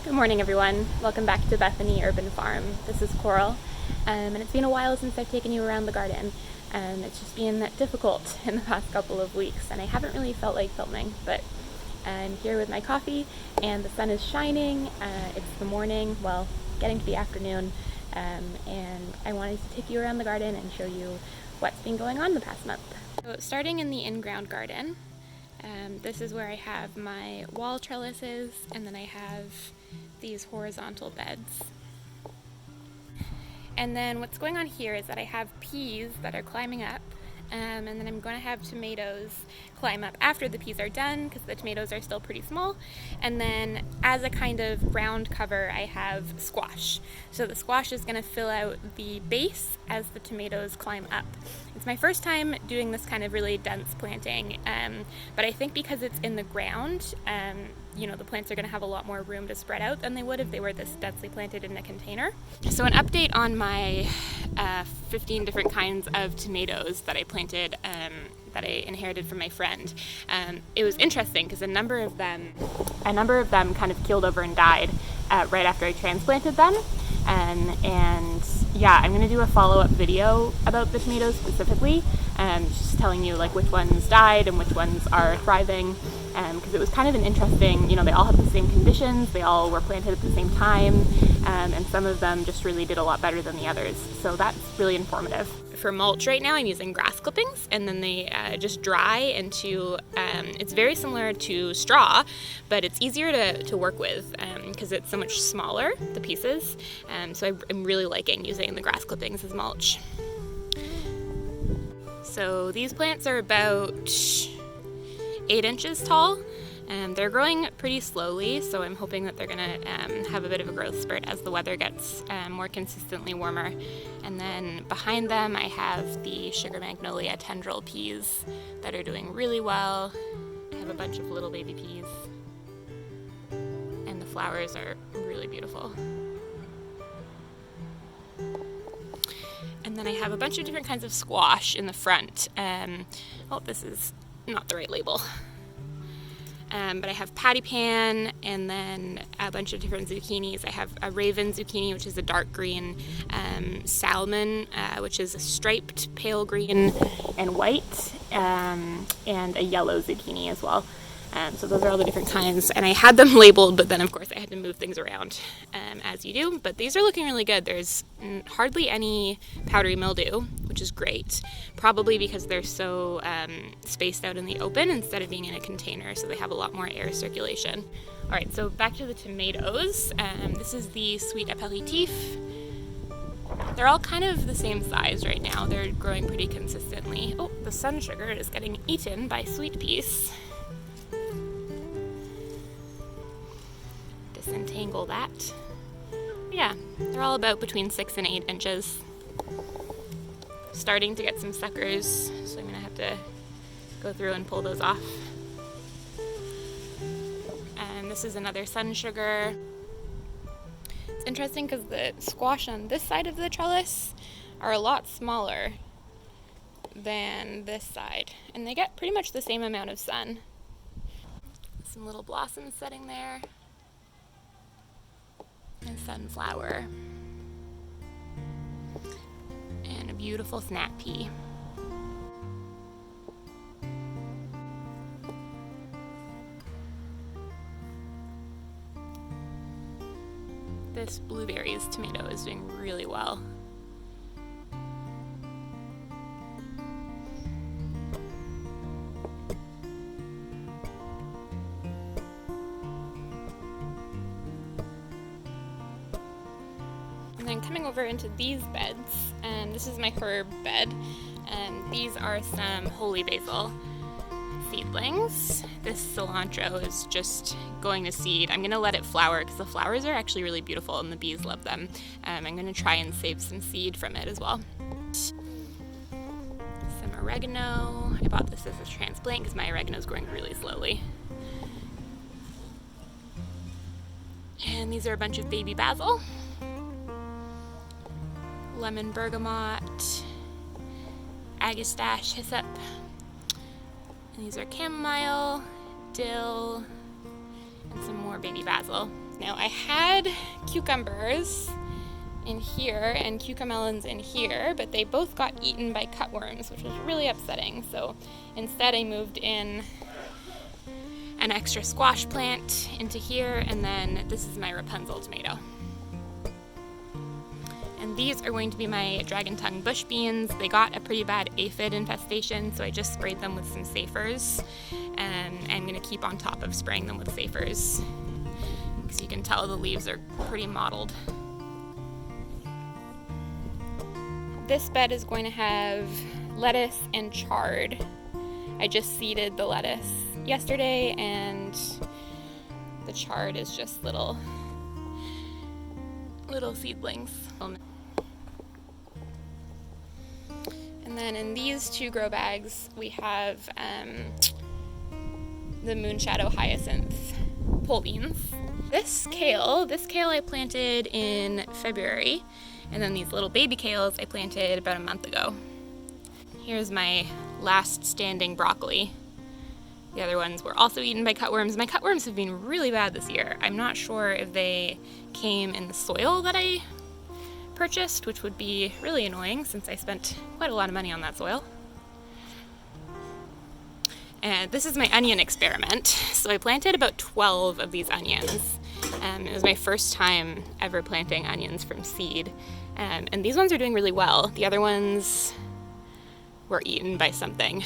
Good morning, everyone. Welcome back to Bethany Urban Farm. This is Coral, and it's been a while since I've taken you around the garden. It's just been difficult in the past couple of weeks, and I haven't really felt like filming, but I'm here with my coffee, and the sun is shining. It's the morning, well, getting to the afternoon, and I wanted to take you around the garden and show you what's been going on the past month. So, starting in the in-ground garden, this is where I have my wall trellises, and then I have these horizontal beds. And then what's going on here is that I have peas that are climbing up, and then I'm going to have tomatoes climb up after the peas are done because the tomatoes are still pretty small. And then as a kind of ground cover, I have squash. So the squash is going to fill out the base as the tomatoes climb up. It's my first time doing this kind of really dense planting, but I think because it's in the ground, the plants are going to have a lot more room to spread out than they would if they were this densely planted in a container. So an update on my 15 different kinds of tomatoes that I planted, that I inherited from my friend. It was interesting because a number of them kind of keeled over and died right after I transplanted them. I'm going to do a follow-up video about the tomatoes specifically, just telling you like which ones died and which ones are thriving, because it was kind of an interesting, they all have the same conditions, they all were planted at the same time, and some of them just really did a lot better than the others, so that's really informative. For mulch right now I'm using grass clippings, and then they just dry into, it's very similar to straw, but it's easier to work with because it's so much smaller, the pieces, so I'm really liking using the grass clippings as mulch. So these plants are about 8 inches tall. They're growing pretty slowly, so I'm hoping that they're going to have a bit of a growth spurt as the weather gets more consistently warmer. And then behind them I have the sugar magnolia tendril peas that are doing really well. I have a bunch of little baby peas, and the flowers are really beautiful. And then I have a bunch of different kinds of squash in the front. This is not the right label. But I have patty pan, and then a bunch of different zucchinis. I have a raven zucchini, which is a dark green, salmon, which is a striped pale green and white, and a yellow zucchini as well. So those are all the different kinds, and I had them labeled, but then of course I had to move things around, as you do. But these are looking really good. There's hardly any powdery mildew, which is great, probably because they're so spaced out in the open instead of being in a container, so they have a lot more air circulation. All right, so back to the tomatoes. This is the sweet aperitif. They're all kind of the same size right now. They're growing pretty consistently. Oh, the sun sugar is getting eaten by sweet peas. Disentangle that. Yeah, they're all about between 6 and 8 inches. Starting to get some suckers, so I'm gonna have to go through and pull those off. And this is another sun sugar. It's interesting because the squash on this side of the trellis are a lot smaller than this side, and they get pretty much the same amount of sun. Some little blossoms setting there. And sunflower, and a beautiful snap pea. This blueberries tomato is doing really well. And then coming over into these beds, this is my herb bed, and these are some holy basil seedlings. This cilantro is just going to seed. I'm going to let it flower because the flowers are actually really beautiful and the bees love them. I'm going to try and save some seed from it as well. Some oregano. I bought this as a transplant because my oregano is growing really slowly. And these are a bunch of baby basil. Lemon bergamot, agastache, hyssop, and these are chamomile, dill, and some more baby basil. Now I had cucumbers in here and cucamelons in here, but they both got eaten by cutworms, which was really upsetting. So instead I moved in an extra squash plant into here, and then this is my Rapunzel tomato. And these are going to be my dragon tongue bush beans. They got a pretty bad aphid infestation, so I just sprayed them with some Safers, and I'm gonna keep on top of spraying them with Safers, because you can tell the leaves are pretty mottled. This bed is going to have lettuce and chard. I just seeded the lettuce yesterday, and the chard is just little seedlings. And then in these two grow bags we have the Moonshadow hyacinth pole beans. This kale I planted in February, and then these little baby kales I planted about a month ago. Here's my last standing broccoli. The other ones were also eaten by cutworms. My cutworms have been really bad this year. I'm not sure if they came in the soil that I purchased, which would be really annoying since I spent quite a lot of money on that soil. And this is my onion experiment. So I planted about 12 of these onions. It was my first time ever planting onions from seed. And these ones are doing really well. The other ones were eaten by something.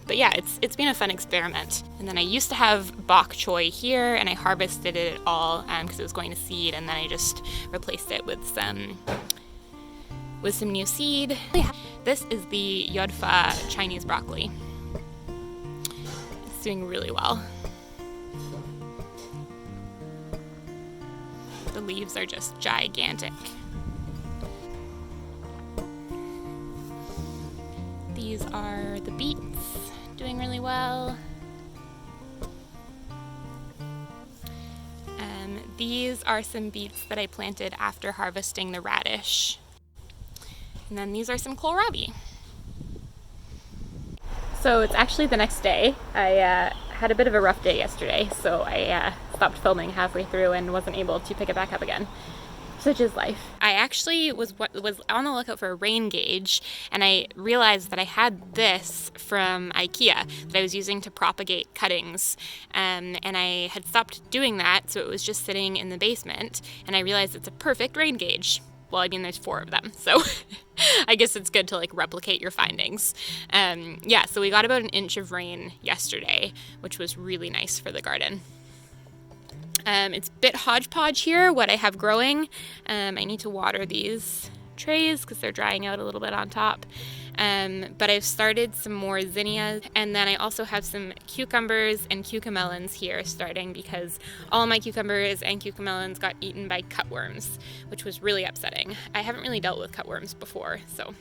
But yeah, it's been a fun experiment. And then I used to have bok choy here, and I harvested it all because it was going to seed, and then I just replaced it with some new seed. This is the Yodfa Chinese broccoli. It's doing really well. The leaves are just gigantic. These are the beets, doing really well. These are some beets that I planted after harvesting the radish. And then these are some kohlrabi. So it's actually the next day. I had a bit of a rough day yesterday, so I stopped filming halfway through and wasn't able to pick it back up again. Such is life. I actually was on the lookout for a rain gauge, and I realized that I had this from IKEA that I was using to propagate cuttings, and I had stopped doing that, so it was just sitting in the basement, and I realized it's a perfect rain gauge. Well, I mean, there's 4 of them, so I guess it's good to like replicate your findings. Yeah, so we got about 1 inch of rain yesterday, which was really nice for the garden. It's a bit hodgepodge here, what I have growing. I need to water these trays because they're drying out a little bit on top. But I've started some more zinnias, and then I also have some cucumbers and cucamelons here starting because all my cucumbers and cucamelons got eaten by cutworms, which was really upsetting. I haven't really dealt with cutworms before, so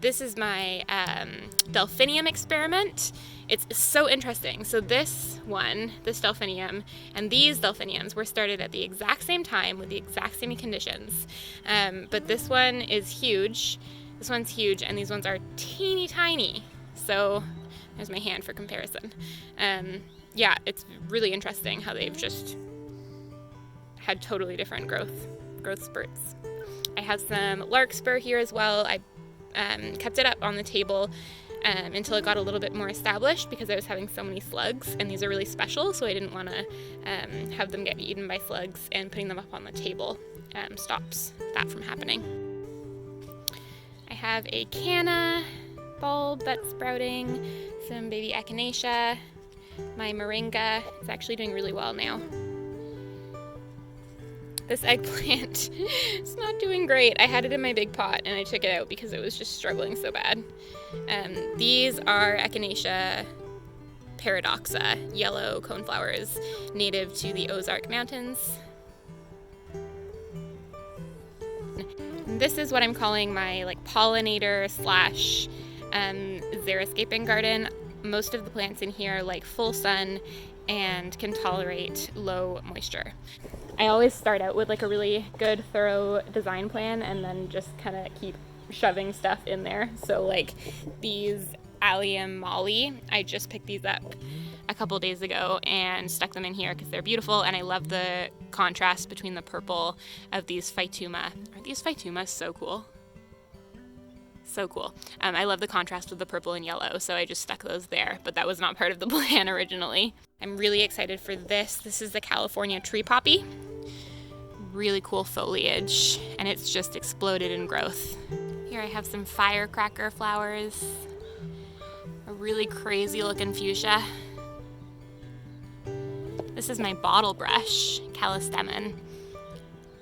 this is my delphinium experiment. It's so interesting. So this delphinium, and these delphiniums were started at the exact same time with the exact same conditions. But this one is huge. This one's huge, and these ones are teeny tiny. So there's my hand for comparison. Yeah, it's really interesting how they've just had totally different growth spurts. I have some larkspur here as well. I kept it up on the table until it got a little bit more established because I was having so many slugs, and these are really special, so I didn't want to have them get eaten by slugs, and putting them up on the table stops that from happening. I have a canna bulb that's sprouting, some baby echinacea, my moringa is actually doing really well now. This eggplant is not doing great. I had it in my big pot and I took it out because it was just struggling so bad. These are Echinacea paradoxa, yellow coneflowers, native to the Ozark Mountains. And this is what I'm calling my pollinator slash xeriscaping garden. Most of the plants in here like full sun and can tolerate low moisture. I always start out with a really good, thorough design plan and then just kind of keep shoving stuff in there. So these allium molly, I just picked these up a couple days ago and stuck them in here because they're beautiful, and I love the contrast between the purple of these phytuma. Aren't these phytumas so cool? So cool. I love the contrast with the purple and yellow, so I just stuck those there, but that was not part of the plan originally. I'm really excited for this. This is the California tree poppy. Really cool foliage, and it's just exploded in growth. Here I have some firecracker flowers, a really crazy looking fuchsia. This is my bottle brush, callistemon,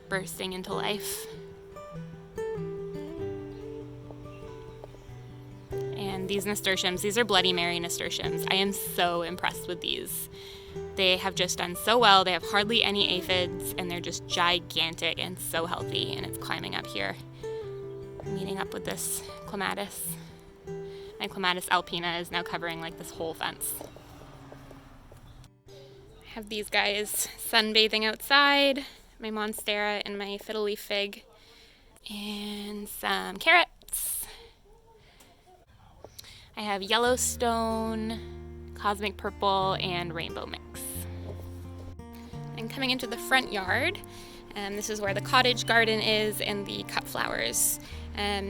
bursting into life. And these nasturtiums, these are Bloody Mary nasturtiums. I am so impressed with these. They have just done so well. They have hardly any aphids, and they're just gigantic and so healthy, and it's climbing up here, meeting up with this clematis. My clematis alpina is now covering like this whole fence. I have these guys sunbathing outside, my monstera and my fiddle leaf fig, and some carrots. I have Yellowstone, Cosmic Purple, and Rainbow Mix. And coming into the front yard, this is where the cottage garden is and the cut flowers.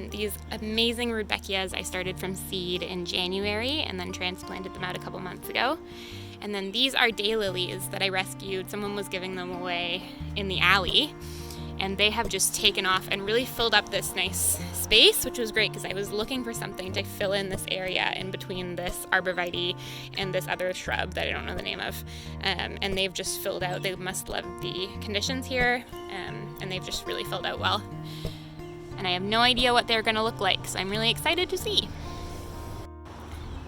These amazing rudbeckias I started from seed in January and then transplanted them out a couple months ago. And then these are daylilies that I rescued. Someone was giving them away in the alley, and they have just taken off and really filled up this nice space, which was great because I was looking for something to fill in this area in between this arborvitae and this other shrub that I don't know the name of. And they've just filled out. They must love the conditions here, and they've just really filled out well. And I have no idea what they're gonna look like, so I'm really excited to see.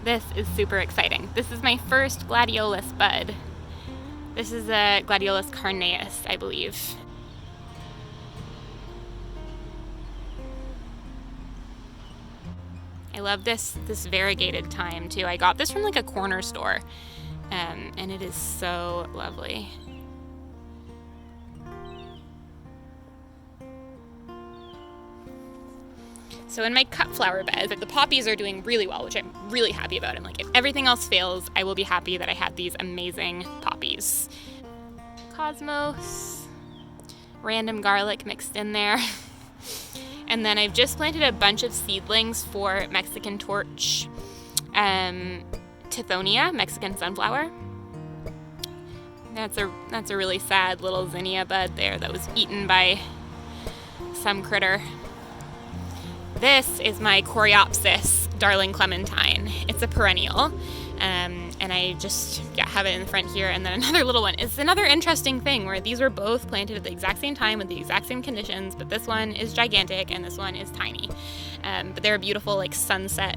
This is super exciting. This is my first gladiolus bud. This is a gladiolus carneus, I believe. I love this variegated thyme too. I got this from like a corner store, and it is so lovely. So in my cut flower bed, the poppies are doing really well, which I'm really happy about. I'm like, if everything else fails, I will be happy that I had these amazing poppies. Cosmos, random garlic mixed in there. And then I've just planted a bunch of seedlings for Mexican torch, Tithonia, Mexican sunflower. That's a really sad little zinnia bud there that was eaten by some critter. This is my Coreopsis darling clementine. It's a perennial, and I just have it in the front here. And then another little one. It's another interesting thing where these were both planted at the exact same time with the exact same conditions, but this one is gigantic and this one is tiny. But they're a beautiful like sunset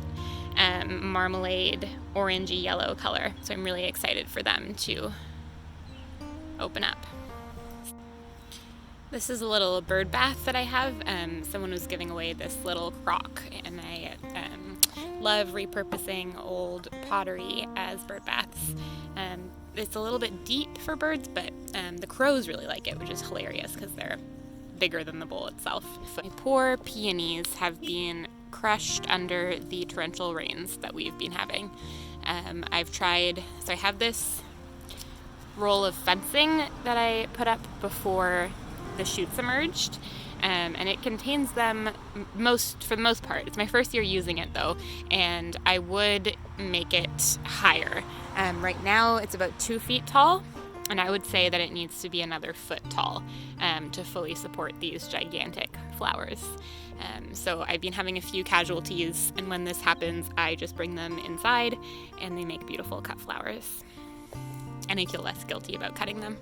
marmalade orangey yellow color. So I'm really excited for them to open up. This is a little bird bath that I have. Someone was giving away this little crock, and I love repurposing old pottery as bird baths. It's a little bit deep for birds, but the crows really like it, which is hilarious because they're bigger than the bowl itself. My poor peonies have been crushed under the torrential rains that we've been having. I've tried, so I have this roll of fencing that I put up before the shoots emerged, and it contains them for the most part. It's my first year using it though, and I would make it higher. Right now it's about 2 feet tall, and I would say that it needs to be another foot tall to fully support these gigantic flowers. So I've been having a few casualties, and when this happens I just bring them inside and they make beautiful cut flowers, and I feel less guilty about cutting them.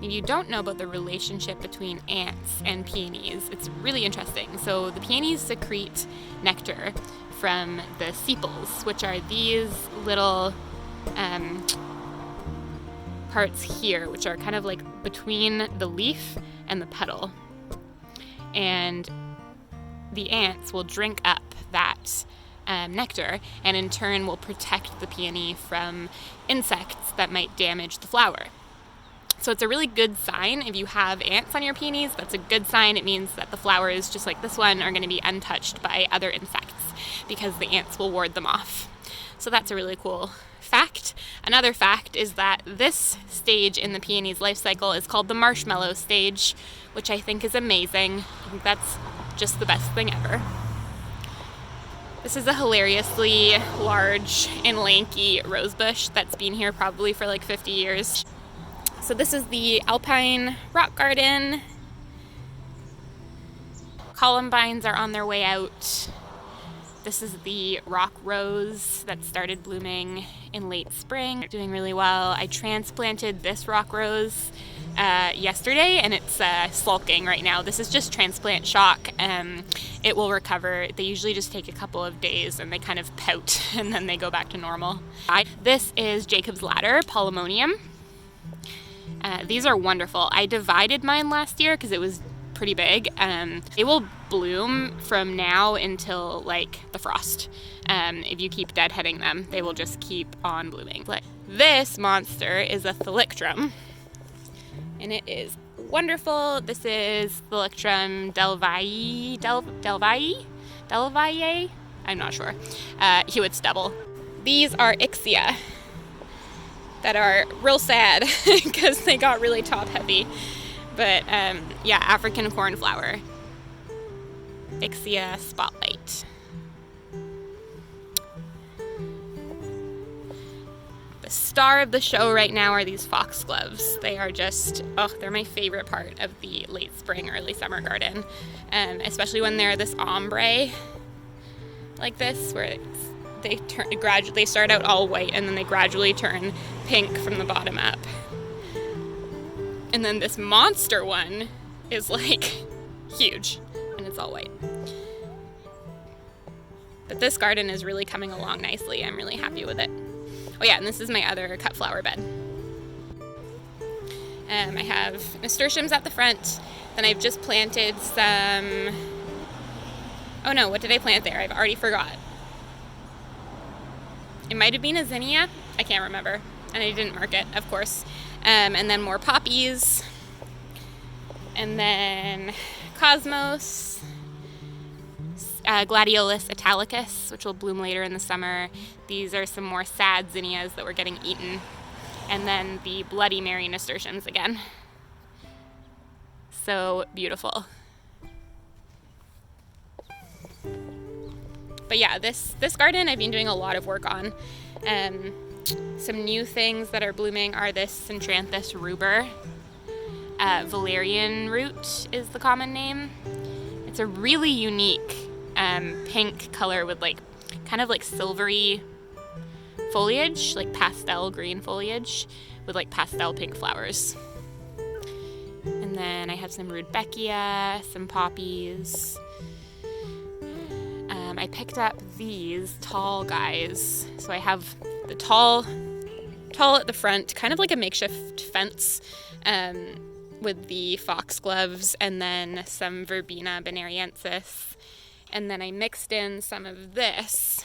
If you don't know about the relationship between ants and peonies, it's really interesting. So the peonies secrete nectar from the sepals, which are these little parts here, which are kind of like between the leaf and the petal. And the ants will drink up that nectar, and in turn will protect the peony from insects that might damage the flower. So it's a really good sign if you have ants on your peonies. That's a good sign. It means that the flowers, just like this one, are going to be untouched by other insects because the ants will ward them off. So that's a really cool fact. Another fact is that this stage in the peony's life cycle is called the marshmallow stage, which I think is amazing. I think that's just the best thing ever. This is a hilariously large and lanky rosebush that's been here probably for like 50 years. So this is the alpine rock garden. Columbines are on their way out. This is the rock rose that started blooming in late spring. They're doing really well. I transplanted this rock rose yesterday, and it's sulking right now. This is just transplant shock. It will recover. They usually just take a couple of days and they kind of pout and then they go back to normal. This is Jacob's Ladder Polemonium. These are wonderful. I divided mine last year because it was pretty big. They will bloom from now until like the frost. If you keep deadheading them, they will just keep on blooming. But this monster is a thalictrum, and it is wonderful. This is Thalictrum delvayi? I'm not sure. Hewitt stubble. These are Ixia that are real sad because they got really top heavy. But yeah, African cornflower. Ixia spotlight. The star of the show right now are these foxgloves. They are just, they're my favorite part of the late spring, early summer garden. Especially when they're this ombre like this, where they start out all white and then they gradually turn pink from the bottom up. And then this monster one is like huge and it's all white. But this garden is really coming along nicely. I'm really happy with it. Oh yeah, and this is my other cut flower bed. I have nasturtiums at the front. Then I've just planted some, oh no, what did I plant there? I've already forgot. It might have been a zinnia. I can't remember. And I didn't mark it, of course. And then more poppies. And then cosmos. Gladiolus italicus, which will bloom later in the summer. These are some more sad zinnias that were getting eaten. And then the Bloody Mary nasturtiums again. So beautiful. But yeah, this garden I've been doing a lot of work on. Some new things that are blooming are this Centranthus ruber. Valerian root is the common name. It's a really unique pink color with like kind of like silvery foliage, like pastel green foliage with like pastel pink flowers. And then I have some rudbeckia, some poppies. I picked up these tall guys. So I have the tall at the front, kind of like a makeshift fence with the foxgloves, and then some Verbena bonariensis. And then I mixed in some of this,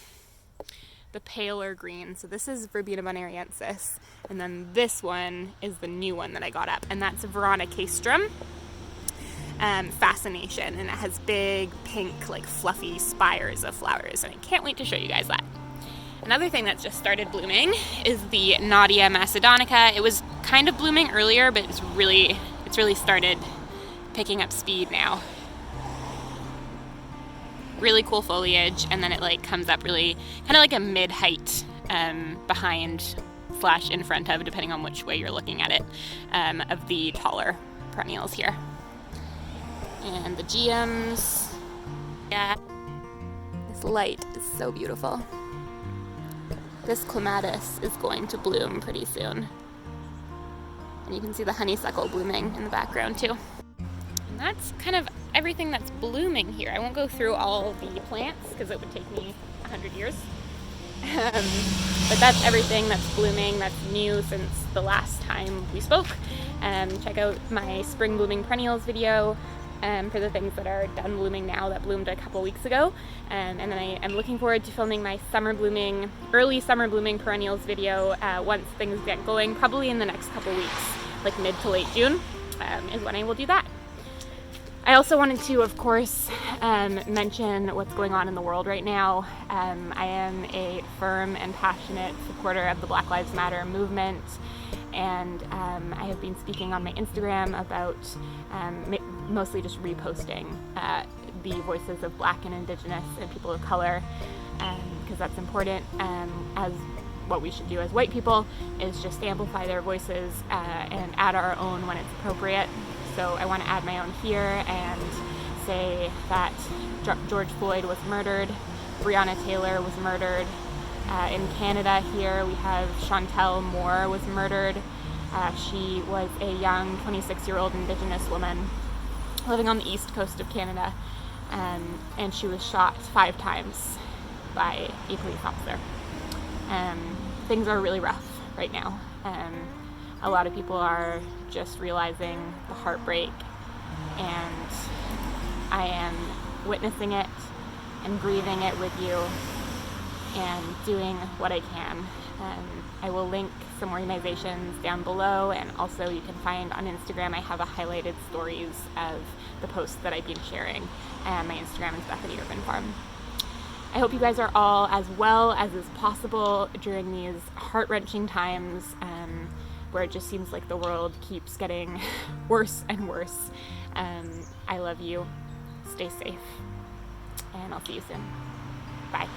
the paler green. So this is Verbena bonariensis. And then this one is the new one that I got up, and that's Veronicastrum fascination. And it has big, pink, like fluffy spires of flowers. And I can't wait to show you guys that. Another thing that's just started blooming is the Nadia macedonica. It was kind of blooming earlier, but it's really started picking up speed now. Really cool foliage, and then it like comes up really kind of like a mid-height behind / in front of, depending on which way you're looking at it, of the taller perennials here. And the geums. Yeah, this light is so beautiful. This clematis is going to bloom pretty soon. And you can see the honeysuckle blooming in the background too. And that's kind of everything that's blooming here. I won't go through all the plants because it would take me 100 years. But that's everything that's blooming, that's new since the last time we spoke. Check out my spring blooming perennials video for the things that are done blooming now that bloomed a couple weeks ago. And then I am looking forward to filming my early summer blooming perennials video once things get going, probably in the next couple weeks, like mid to late June is when I will do that. I also wanted to, of course, mention what's going on in the world right now. I am a firm and passionate supporter of the Black Lives Matter movement, and I have been speaking on my Instagram about mostly just reposting the voices of Black and Indigenous and people of color, because that's important, as what we should do as white people is just amplify their voices and add our own when it's appropriate. So I want to add my own here and say that George Floyd was murdered, Breonna Taylor was murdered. In Canada here we have Chantel Moore was murdered. She was a young 26-year-old Indigenous woman living on the east coast of Canada, and she was shot 5 times by a police officer. Things are really rough right now. A lot of people are just realizing the heartbreak, and I am witnessing it and grieving it with you and doing what I can. I will link some organizations down below, and also you can find on Instagram I have a highlighted stories of the posts that I've been sharing. My Instagram is Bethany Urban Farm. I hope you guys are all as well as is possible during these heart-wrenching times where it just seems like the world keeps getting worse and worse. I love you. Stay safe. And I'll see you soon. Bye.